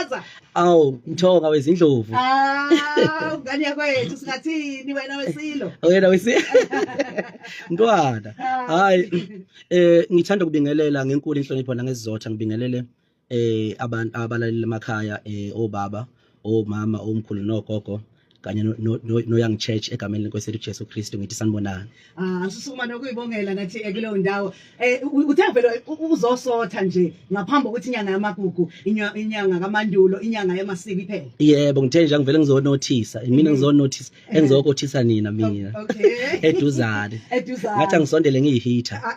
Chaza. Awu, mthonga wezindlovu. Ngani yakwethu singathini wena wesilo? Wena wesilo. Ntwana. Hayi, ngithanda ukubingelela ngenkulu inhlonipho nangesizotha ngibingelele abantu abalaleli emakhaya obaba, omama, omkhulu nogogo kanye no young church egameni lenkosi lethu Jesu Kristu ngithi sanibonani. Sisukuma nokuyibongela nathi kuleyo ndawo. Uthe vele uzosotha nje ngaphambi kokuthi inyanga yamagugu, inyanga kaMandulo, inyanga yamasiko iphela. Yebo ngithe nje ngivele ngizonothisa. Mina ngizonothisa engizokothisa nina mina. Okay. Eduzane. Ngathi ngisondele ngiyihitha.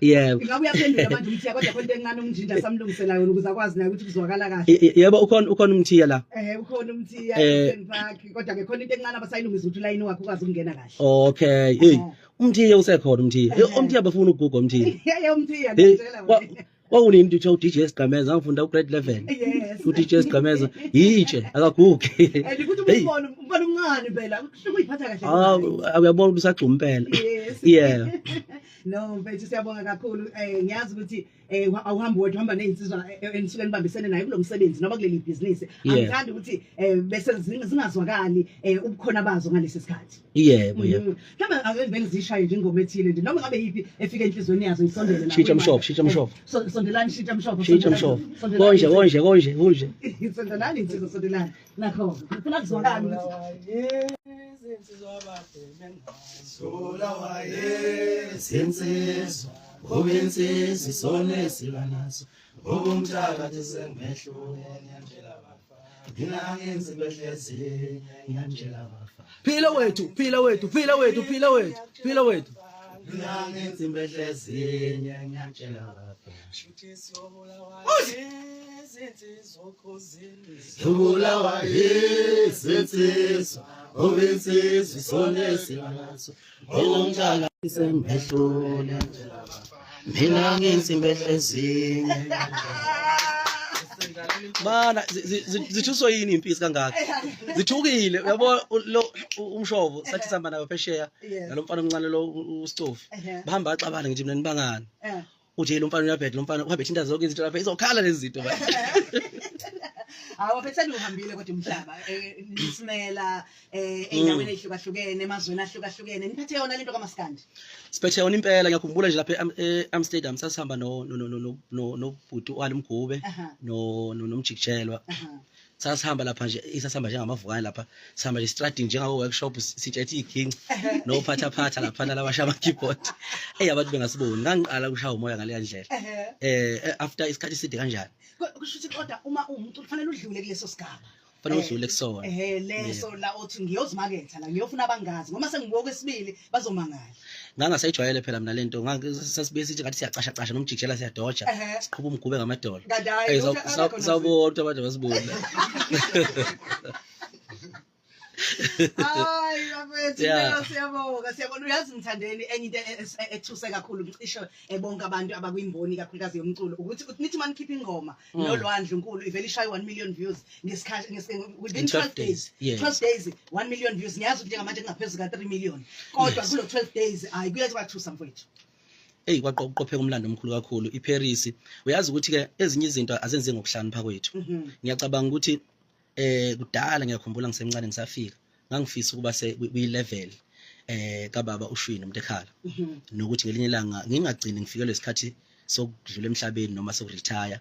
Yebo. Ingabe uyaphendula manje umthiya kodwa konke encane umjinja samlungiselayo ukuze akwazi naye ukuthi kuzwakala kahle. Yebo ukhona umthiya la. Ukhona umthiya emfaki kodwa ke khona into encane abasayilungisa ukuthi line wakhe ukwazi ukungena kahle. Okay. Hey, umthiya usekhona umthiya. Umthiya bafuna ukuguga umthiya. Yeah, umthiya ngitshela wena. Wawunini ngithi DJ Sigqameza ngifunda ugrade 11. Yes. DJ Sigqameza yitshe akagugi. Ukuthi umbona umncane phela ukuyiphatha kahle. Uyabona ubusagcuma impela. Yes. Yeah. No, mfethu siyabonga kakhulu. Ngiyazi ukuthi awuhambi wedwa uhamba nezinsizwa enisuke nibambisene naye kulomsebenzi noma kuleli business. Angithandi ukuthi bese zingazwakali ubukhona bazo ngalesi sikhathi. Yebo, yebo. Mhlawumbe avele zishaye nje ingoma ethile nje noma ngabe yipi efika enhlizweni yazo isondele la. Shitsha mshopho. Sondelani shitsha mshopho. Konje. Sondelani insizwa sondelani. Nakho. Ufuna kuzwakala ukuthi Sola waye sinsizwa obensizi sone silanaso obumthaka sengmehlo yanjela bafa mina ngenze behlezi yanjela bafa Phila wethu mina ngenze behlezi yanjela bafa shuthi sola waye sinsizwa Okhozini sola waye sinsizwa obensizi sone silanaso obumthaka sengmehlo yanjela bafa mina ngenze behlezi Bana zithuswa yini impisi kangaka zithukile uyabo lo umshovo sathi sihamba nayo phesheya nalomfana omncane lo uStofu bahamba axabana ngithi mina nibangani uthi lo mfana uyabhedla lo mfana uhambe thinta zonke izinto lapha izokhala lezi zinto ba awaphethe uhambile kodwa umhlaba nisimela endaweni ehlukahlukene emazweni ahlukahlukene niphethe yona lento kaMaskandi siphethe yona impela ngiyakhumbula nje lapha eAmsterdam sasihamba no bhuti walimgube nomjikijelwa sasihamba lapha nje isasihamba njengamavukane lapha sihamba nje strading njengawo workshop sitshethe iginci nophatha lapha nalabasha ama keyboard abantu bengasiboni ngangiqala ukushaya umoya ngale ndlela after isikhathi side kanjani kusho ukuthi kodwa uma umuntu kufanele udlule kuleso sigaba kufanele udlule kusona leso la othi ngiyozimaketha la ngiyofuna abangazi ngoba sengibuka kwesibili bazomangala ngangasayijwayele phela mina lento sasibuye sithi ngathi siyacasha nomjikijela siyadoja siqhuba umgube ngamadolo sawubona abantu abasibona Hayi bafethu siyabonga uyazi ngithandeni enye into ethuse kakhulu ngicishe bonke abantu abakuyimboni kakhulukazi yomculo ukuthi nithi manikhipha ingoma nolwandle unkulu ivele ishaye 1 million views ngesikhathi within 12 days 12 days 1 million views ngiyazi ukuthi ngamanje kungaphezulu ka 3 million kodwa kulo 12 days hayi kuyathi bathusa mfowethu kwaqopheka umlando omkhulu kakhulu iParis uyazi ukuthi ke ezinye izinto azenze ngokuhlanipha kwethu ngiyacabanga ukuthi kudala ngiyakhumbula ngisemncane ngisafika ngangifisa ukuba kwi-level kababa uShwini umuntu ekhala nokuthi ngelinye ilanga ngingagcini ngifike lesikhathi sokudlula emhlabeni noma sokuretire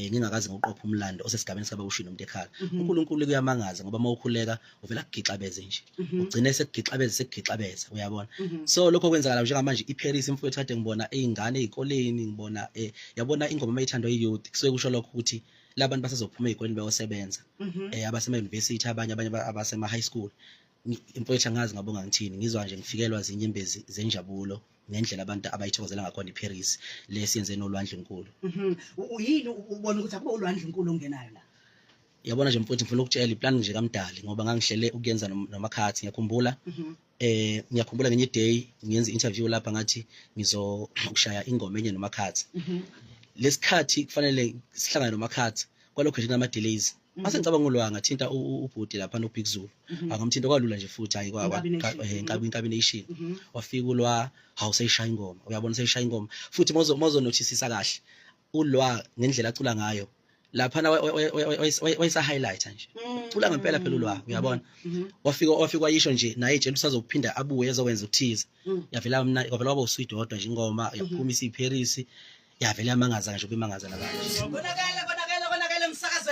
ngingakaze ngoqopha umlando osesigabeni sikaba uShwini umuntu ekhala uNkulunkulu kuyamangaza ngoba mawukhuleka uvela kugixabeze nje ugcine sekugixabeza uyabona so lokho kwenzakala njengamanje iParis imfowethu kade ngibona izingane ezikoleni ngibona yabona ingoma mayithandwa yiyouth kusuke kusho lokho ukuthi labantu basazophuma ezikoleni bayosebenza abasema university abanye abasema high school imfowethu angazi ngabonga ngithini ngizwa nje ngifikelwa zinyembezi zenjabulo ngendlela abantu abayithokozela ngakhona iParis lesiyenze nolwandle enkulu yini ubona ukuthi akho ulwandle enkulu ongenayo la yabona nje mfowethu ngifuna ukutshela iplan nje kaMdali ngoba ngangihlele ukuyenza nomakhathi ngiyakhumbula ngenye day ngiyenza interview lapha ngathi ngizokushaya ingoma enye nomakhathi lesikhathi kufanele sihlangane nomakhathi kwalokho nje nama delays mase ngicabanga ngolwanga thinta ubhuti lapha no Big Zulu angamthinta kwalula nje futhi hayi inkabination wafika ulwa hawusayishaya ingoma uyabona sayishaya ingoma futhi mozo nothisisa kahle ulwa ngendlela acula ngayo laphana wayisa highlighter nje ucula ngempela phela ulwa uyabona wafika wayisho nje naye ejele usazophinda abuye ezokwenza ukuthiza yavela kwavela waba usuyidodwa nje ingoma yaphuma isiParis yavela yamangaza nje kuyimangaza nabanje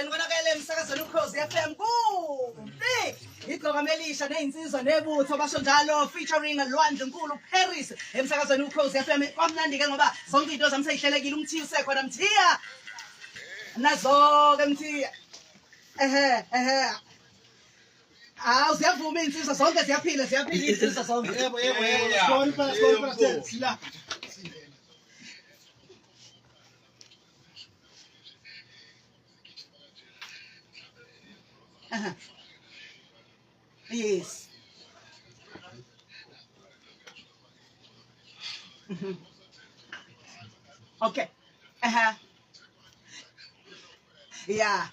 konakele emsakazweni Ukhozi FM Igcokama Elisha nezinsizwa nebutho basho njalo featuring Lwandle Nkulu Paris emsakazweni Ukhozi FM kwamnandi ke ngoba zonke into zami seyihlelekile umthiya usekhona mthiya nazo ke mthiya uziyavuma insizwa zonke ziyaphila insizwa zonke yebo sibona yes okay yeah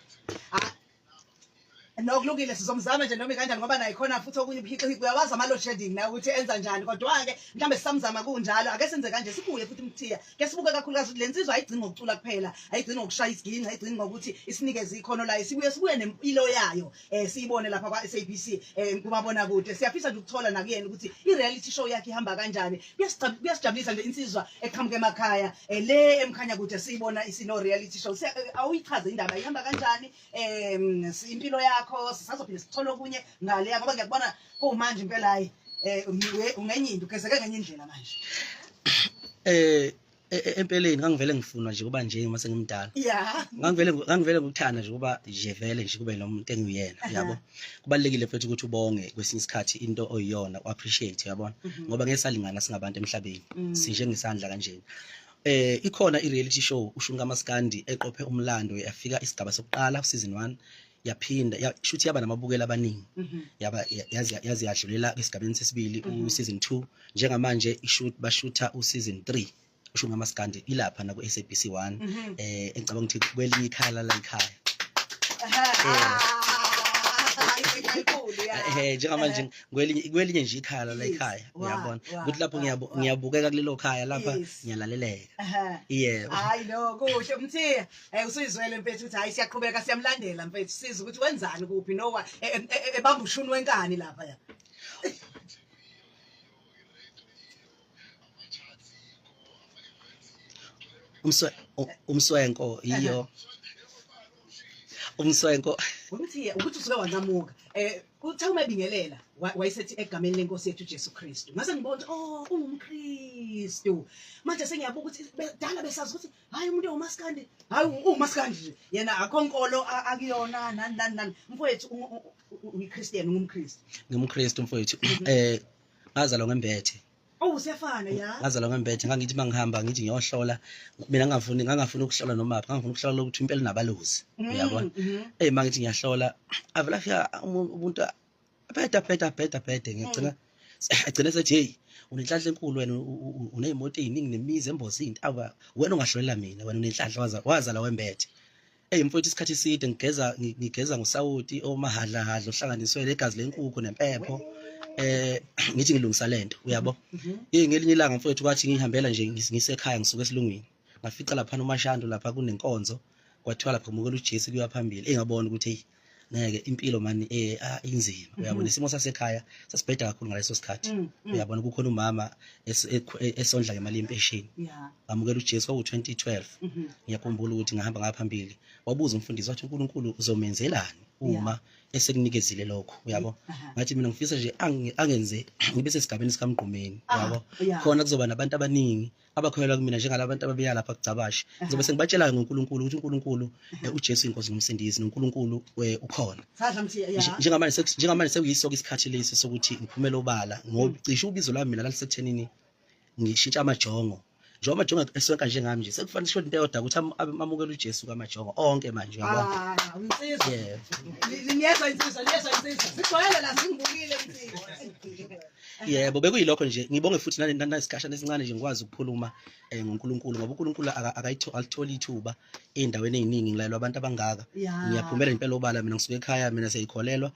nokulungile sizomzama nje noma kanjani ngoba nayi khona futhi okunye uphikhi uyawazi ama load shedding na ukuthi enza njani kodwa ke mhlambe sisamzama kunjalo ake senze kanje sibuye futhi mthiya ke sibuke kakhulukazi lensizwa ayigcini ngokucula kuphela ayigcini ngokushaya isiginci ayigcini ngokuthi isinikeze ikhono layo sibuye nempilo yayo siyibone lapha kwa SABC kumabona kude siyafisa nje ukuthola nakuyena ukuthi I reality show yakhe ihamba kanjani kuyasijabulisa nje insizwa eqhamuke emakhaya le emkhanya kude siyibona isino reality show awuyichaze indaba ihamba kanjani impilo yakho sisazophinde sithole okunye ngale yakho ngoba ngiyakubona manje impela hayi ungenyindi ugezeke ngenye indlela manje empeleni ngangivele ngifuna nje kuba nje mase ngimdala yeah ngangivele ukuthanda nje kuba nje vele nje kube nomuntu engiyena yabo kubalekile futhi ukuthi ubonge kwesinye isikhathi into oyiyona uappreciate yabona ngoba ngesalingana singabantu emhlabeni sinje ngisandla kanje ikhona I-reality show ushunga maskandi eqophe umlando yafika isigaba sokuqala season 1 yaphinda shuthi yaba namabukela abaningi yaba yazi yadlulela esigabeni sesibili season 2 njengamanje bashutha season 3 ushunga maskandi ilapha na ku SABC 1 engicabanga ukuthi kwelinye ikhala la ekhaya njengamanje kwelinye nje ikhala la ekhaya uyabona ukuthi lapho ngiyabukeka kulelo khaya lapha ngiyalaleleka yebo hayi no kuhle mthiya usuyizwele mfethu ukuthi hayi siyaqhubeka siyamlandela mfethu siza ukuthi wenzani kuphi nowa ebamba ushuni wenkani lapha ya umswenko iyo umswenko umthiya ukuthi usuke wanamuka kuthe umebingelela wayesethi egameni lenkosi yethu Jesu Kristu ngase ngibona ungumKristu manje sengiyabuka ukuthi dala besazi ukuthi hayi umuntu umaskandi hayi umaskandi yena akhonkolo akuyona nani mfowethu uyiChristian ngumKristu mfowethu ngazalwa ngembethe siyafana ya ngazalwa ngembethe ngangithi mangihamba ngithi ngiyohlola mina ngangafuni ukuhlola noma apha ngangifuna ukuhlola ukuthi impela nabalozi uyabona mangithi ngiyahlola avela fika umuntu aphetha ngigcina sethi hey unenhlanhla enkulu wena unezimoto eziningi nemizi embozi intaba wena ungahlolela mina wena unenhlanhla wazala wembethe mfowethu isikhathi eside ngigeza ngosawuti omahadla ohlanganiswe legazi lenkukhu nempepho ngithi ngilungisa lento uyabo ngelinye ilanga mfowethu kwathi ngihambela nje ngisekhaya ngisuka esilungwini ngafica lapha nomashando lapha kunenkonzo kwathiwa lapha kumukela uJesu kuya phambili engabona ukuthi ngeke impilo mani inzima uyabona isimo sasekhaya sasibheda kakhulu ngaleso sikhathi uyabona kukhona umama esondla ngemali yempesheni ngamukela uJesu kwa2012 ngiyakhumbula ukuthi ngahamba ngaphambili wabuza umfundisi wathi uNkulunkulu uzomenzelani uma esekunikezile lokho uyabo ngathi mina ngifisa nje angenze ngibe sesigabeni sikamgqumeni yabo khona kuzoba nabantu abaningi abakhoyelwa kumina njengalabantu ababeya lapha kucabasha ngizobe sengibatshela ngoNkulunkulu ukuthi uNkulunkulu uJesu inkosi nomsindisi noNkulunkulu ukhona njengamanje sekuyisoka isikhathi lesi sokuthi ngiphumele obala ngoba cishe ubizo lami mina lalisethenini ngishintsha amajongo njengoba amajongo esonka njengami nje sekufanele sho into eyodwa ukuthi amukele uJesu kamajongo onke manje uyabona umsizwa liyezwa insizwa sigcwele la singibukile msizwa Yebo bekuyilokho nje ngibonge futhi nanesikashana esincane nje ngikwazi ukukhuluma ngoNkulunkulu ngoba uNkulunkulu alitholi ithuba endaweni eziningi ngilayelwa abantu abangaka ngiyaphumelela impela obala mina ngisuke ekhaya mina siyikholelwa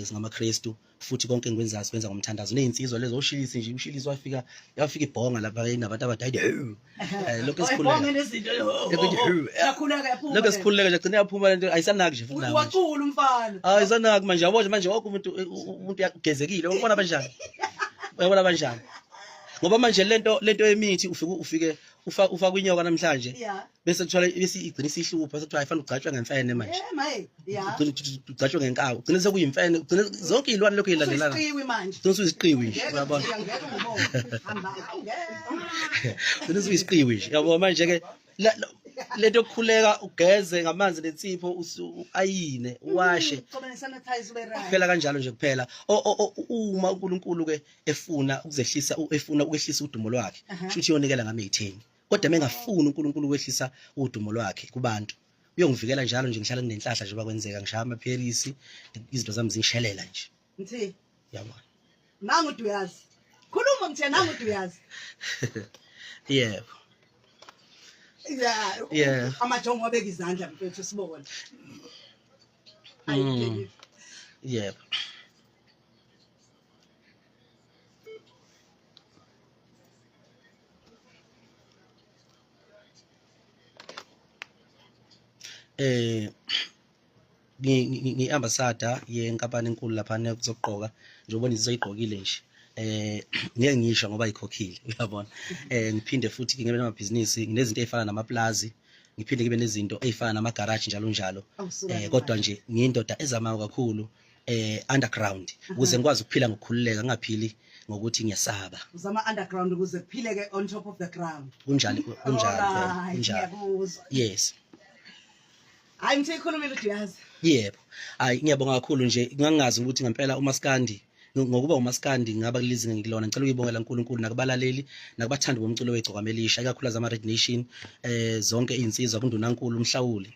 singamaKristu futhi konke engikwenzayo sikwenza ngomthandazo nezinsizwa lezo ushilisi nje ushilisi yafika ibhonga lapha nabantu abadayide lokho esikhuleka lokho esikhuleka nje agcina yaphuma lento ayisanaki nje futhi waqula umfana ayisanaki manje yabo manje wonke umuntu uyagezekile ubona kanjani uyabona kanjani ngoba manje lento emithi ufike ufaka inyoka namhlanje bese kuthola bese igcina isihlupha sekuthiwa ayifana ugcatshwe ngemfene manje ugcatshwe ngenkawu ugcina sekuyimfene ugcina zonke izilwane lokho ezilandelana ugcina usisiqiwi nje uyabona ugcina usisiqiwi nje yabo manje ke lento yokukhuleka ugeze ngamanzi nensipho ayine uwashe kuphela kanjalo nje kuphela uma uNkulunkulu ke efuna ukwehlisa udumo lwakhe futhi uyonikela ngame-10 kodwa mengafuni uNkulunkulu ukwehlisa udumo lwakhe kubantu uyongivikela njalo nje ngihlala nginenhlahla nje bakwenzeka ngishaya amapherisi izinto zami zingishelela nje mthi yabona nangu uyazi khuluma mthi nangu uyazi yebo yeah amajongo abeka izandla mfethu sibone yebo ngi-ambassador yenkampani enkulu lapha nekuzogqoka nje ubona izoyigqokile nje ngeke ngisho ngoba ikhokhile uyabona ngiphinde futhi ngibe namabhizinisi nginezinto ezifana namaplazi ngiphinde ngibe nezinto ezifana namagaraji njalo njalo kodwa nje ngiyindoda ezamayo kakhulu underground ukuze ngikwazi ukuphila ngokukhululeka ngingaphili ngokuthi ngiyasaba uzama underground ukuze kuphileke on top of the ground kunjalo yes hayi mthi ikhulumile uyazi yebo hayi ngiyabonga kakhulu nje ngingangazi ukuthi ngempela umaskandi ngokuba umaskandi ngaba kulizinga ngilona ngicela ukuyibongela uNkulunkulu nakubalaleli nakubathandi bomculo weGcokama Elisha ikakhulu ama Red Nation zonke izinsizwa kundunankulu umhlawuli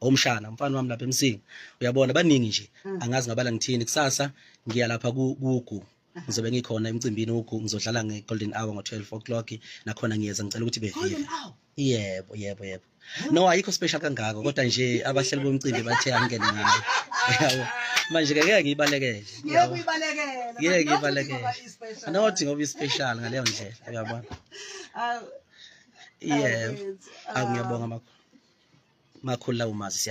omshana umfana wami lapha eMsinga uyabona baningi nje angazi ngabala ngithini kusasa ngiya lapha kuGugu ngizobe ngikhona emcimbini uGugu ngizodlala ngeGolden Hour ngo12 o'clock nakhona ngiyeza ngicela ukuthi bevile yebo no ayikho special kangako kodwa nje abahleli bomcimbi bathe angene ngayo yabo manje ke ngeke ngibalekele anothi ngoba ispecial ngaleyo ndlela uyabona yebo ngiyabonga makhulu lawo mazi